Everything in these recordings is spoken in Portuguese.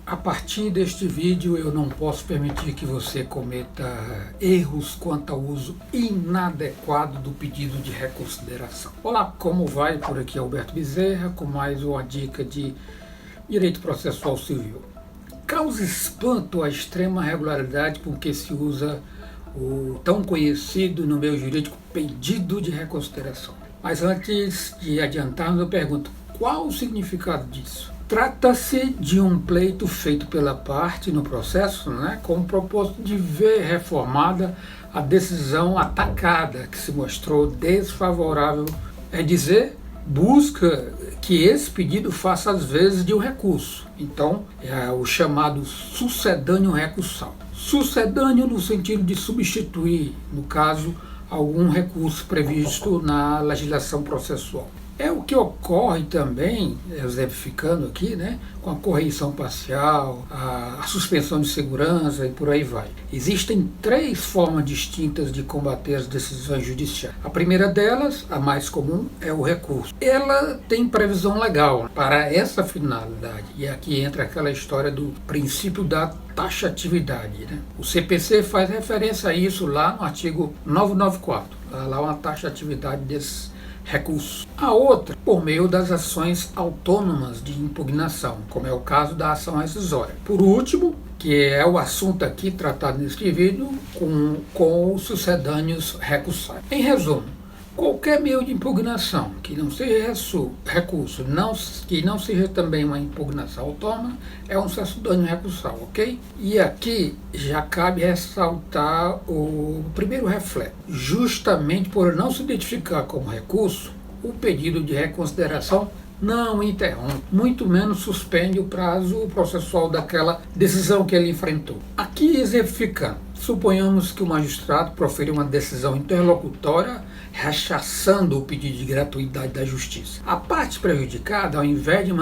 A partir deste vídeo eu não posso permitir que você cometa erros quanto ao uso inadequado do pedido de reconsideração. Olá, como vai? Por aqui Alberto Bezerra com mais uma dica de direito processual civil. Causa espanto a extrema regularidade com que se usa o tão conhecido no meio jurídico pedido de reconsideração. Mas antes de adiantarmos, eu pergunto, qual o significado disso? Trata-se de um pleito feito pela parte no processo, com o propósito de ver reformada a decisão atacada que se mostrou desfavorável, é dizer, busca que esse pedido faça as vezes de um recurso. Então, é o chamado sucedâneo recursal. Sucedâneo no sentido de substituir, no caso, algum recurso previsto na legislação processual. É o que ocorre também, exemplificando aqui, com a correição parcial, a suspensão de segurança e por aí vai. Existem três formas distintas de combater as decisões judiciais. A primeira delas, a mais comum, é o recurso. Ela tem previsão legal para essa finalidade. E aqui entra aquela história do princípio da taxatividade. O CPC faz referência a isso lá no artigo 994. Lá uma taxatividade desses recursos. A outra, por meio das ações autônomas de impugnação, como é o caso da ação rescisória. Por último, que é o assunto aqui tratado neste vídeo, com os sucedâneos recursais. Em resumo, qualquer meio de impugnação que não seja recurso, que não seja também uma impugnação autônoma, é um sucedâneo recursal, ok? E aqui já cabe ressaltar o primeiro reflexo. Justamente por não se identificar como recurso, o pedido de reconsideração não interrompe, muito menos suspende o prazo processual daquela decisão que ele enfrentou. Aqui exemplificando, suponhamos que o magistrado proferiu uma decisão interlocutória rechaçando o pedido de gratuidade da justiça. A parte prejudicada, ao invés de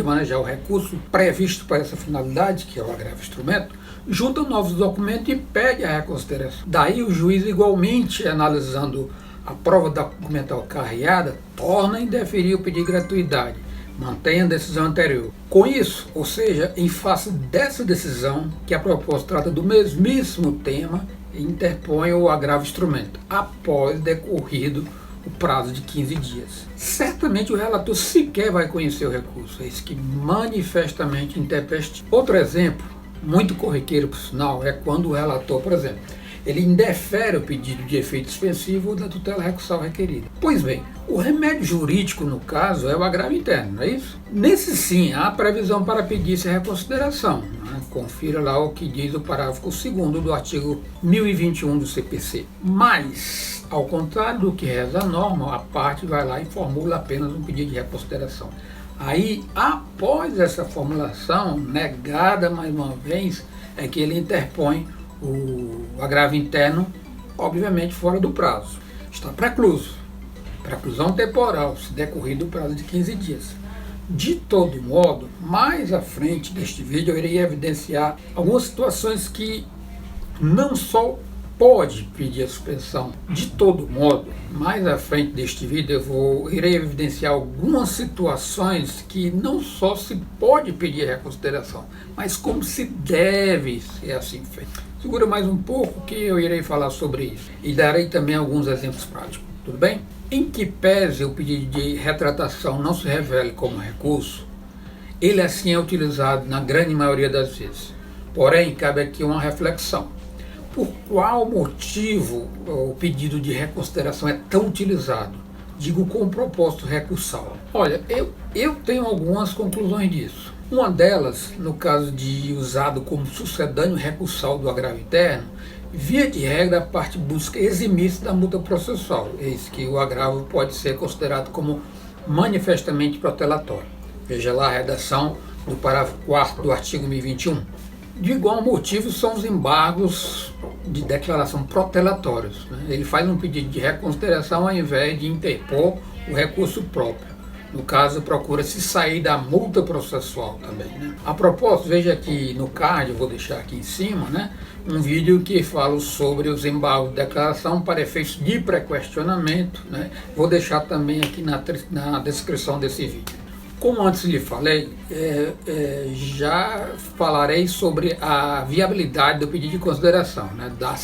manejar o recurso previsto para essa finalidade, que é o agravo instrumento, junta novos documentos e pede a reconsideração. Daí o juiz, igualmente analisando a prova documental carreada, torna a indeferir o pedido de gratuidade, mantém a decisão anterior. Com isso, ou seja, em face dessa decisão, que a proposta trata do mesmíssimo tema, interpõe o agravo instrumento, após decorrido o prazo de 15 dias. Certamente o relator sequer vai conhecer o recurso, isso que manifestamente intempestivo. Outro exemplo, muito corriqueiro por sinal, é quando o relator, por exemplo, ele indefere o pedido de efeito suspensivo da tutela recursal requerida. Pois bem, o remédio jurídico, no caso, é o agravo interno, não é isso? Nesse sim, há previsão para pedir-se reconsideração. Confira lá o que diz o parágrafo 2º do artigo 1021 do CPC. Mas, ao contrário do que reza a norma, a parte vai lá e formula apenas um pedido de reconsideração. Aí, após essa formulação, negada mais uma vez, é que ele interpõe o agravo interno, obviamente fora do prazo. Está precluso. Preclusão temporal, se decorrido o prazo de 15 dias. De todo modo, mais à frente deste vídeo eu irei evidenciar algumas situações que não só pode pedir a suspensão. De todo modo, mais à frente deste vídeo eu irei evidenciar algumas situações que não só se pode pedir reconsideração, mas como se deve ser assim feito. Segura mais um pouco que eu irei falar sobre isso e darei também alguns exemplos práticos, tudo bem? Em que pese o pedido de retratação não se revele como recurso, ele assim é utilizado na grande maioria das vezes. Porém, cabe aqui uma reflexão. Por qual motivo o pedido de reconsideração é tão utilizado? Digo com o propósito recursal. Olha, eu tenho algumas conclusões disso. Uma delas, no caso de usado como sucedâneo recursal do agravo interno, via de regra a parte busca eximir-se da multa processual, eis que o agravo pode ser considerado como manifestamente protelatório. Veja lá a redação do parágrafo 4º do artigo 1021. De igual motivo são os embargos de declaração protelatórios. Ele faz um pedido de reconsideração ao invés de interpor o recurso próprio. No caso, procura-se sair da multa processual também. A propósito, veja aqui no card, eu vou deixar aqui em cima, um vídeo que fala sobre os embargos de declaração para efeitos de pré-questionamento. Vou deixar também aqui na descrição desse vídeo. Como antes lhe falei, já falarei sobre a viabilidade do pedido de consideração, né, da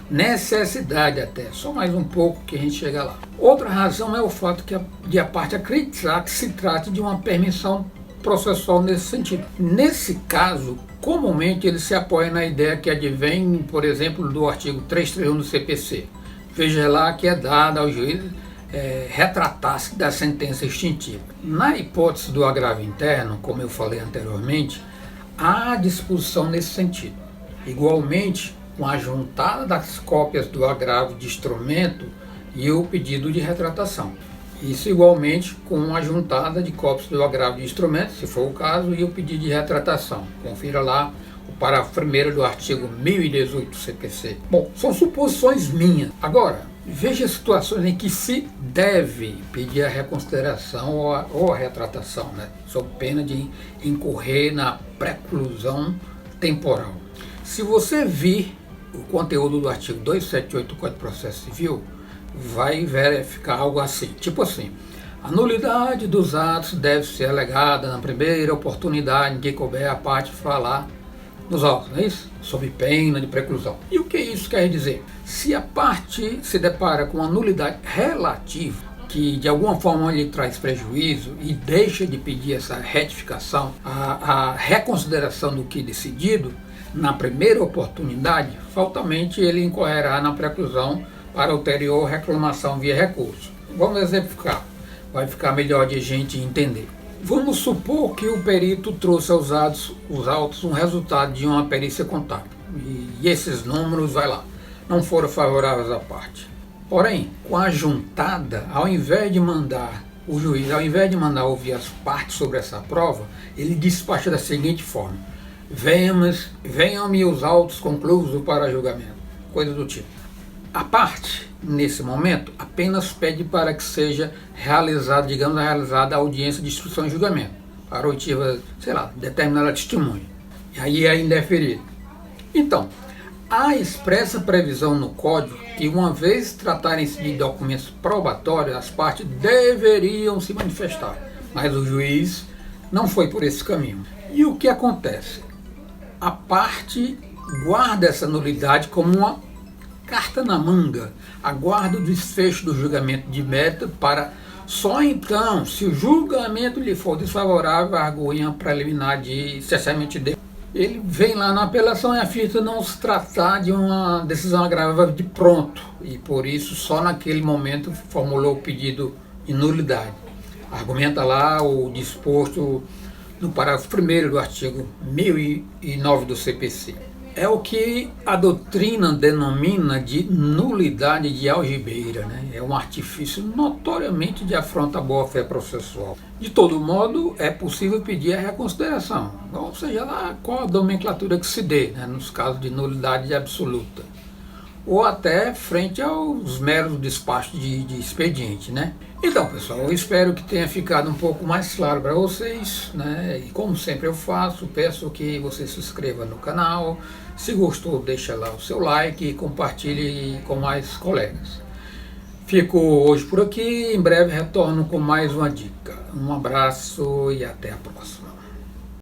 necessidade até, só mais um pouco que a gente chega lá. Outra razão é o fato de a parte acreditar que se trate de uma permissão processual nesse sentido. Nesse caso, comumente ele se apoia na ideia que advém, por exemplo, do artigo 331 do CPC. Veja lá que é dada ao juiz retratar-se da sentença extintiva. Na hipótese do agravo interno, como eu falei anteriormente, há disposição nesse sentido. Igualmente, com a juntada das cópias do agravo de instrumento e o pedido de retratação. Isso igualmente com a juntada de cópias do agravo de instrumento, se for o caso, e o pedido de retratação. Confira lá o parágrafo 1º do artigo 1018 do CPC. Bom, são suposições minhas. Agora, veja situações em que se deve pedir a reconsideração ou a retratação, né, sob pena de incorrer na preclusão temporal. Se você vir o conteúdo do artigo 278 do Código de Processo Civil, vai verificar algo assim, tipo assim: a nulidade dos atos deve ser alegada na primeira oportunidade em que couber a parte falar nos autos, não é isso? Sob pena de preclusão. E o que isso quer dizer? Se a parte se depara com uma nulidade relativa, que de alguma forma lhe traz prejuízo e deixa de pedir essa retificação, a reconsideração do que decidido, na primeira oportunidade, fatalmente ele incorrerá na preclusão para ulterior reclamação via recurso. Vamos exemplificar, vai ficar melhor de a gente entender. Vamos supor que o perito trouxe aos autos um resultado de uma perícia contábil, e esses números, não foram favoráveis à parte. Porém, com a juntada, ao invés de mandar ouvir as partes sobre essa prova, ele despacha da seguinte forma: venham-me os autos conclusos para julgamento, coisa do tipo. A parte, nesse momento, apenas pede para que seja realizada a audiência de instrução e julgamento, para oitiva, determinada testemunha. E aí é indeferido. Então, há expressa previsão no Código que, uma vez tratarem-se de documentos probatórios, as partes deveriam se manifestar, mas o juiz não foi por esse caminho. E o que acontece? A parte guarda essa nulidade como uma carta na manga, aguarda o desfecho do julgamento de mérito para só então, se o julgamento lhe for desfavorável, a arguinha preliminar de cessamento de ele vem lá na apelação e afirma não se tratar de uma decisão agravável de pronto, e por isso só naquele momento formulou o pedido de nulidade. Argumenta lá o disposto no parágrafo 1º do artigo 1009 do CPC. É o que a doutrina denomina de nulidade de algibeira, né? É um artifício notoriamente de afronta à boa-fé processual. De todo modo, é possível pedir a reconsideração, ou seja lá qual a nomenclatura que se dê, né, nos casos de nulidade absoluta, ou até frente aos meros despachos de expediente, né? Então, pessoal, eu espero que tenha ficado um pouco mais claro para vocês, né? E como sempre eu faço, peço que você se inscreva no canal. Se gostou, deixa lá o seu like e compartilhe com mais colegas. Fico hoje por aqui, em breve retorno com mais uma dica. Um abraço e até a próxima.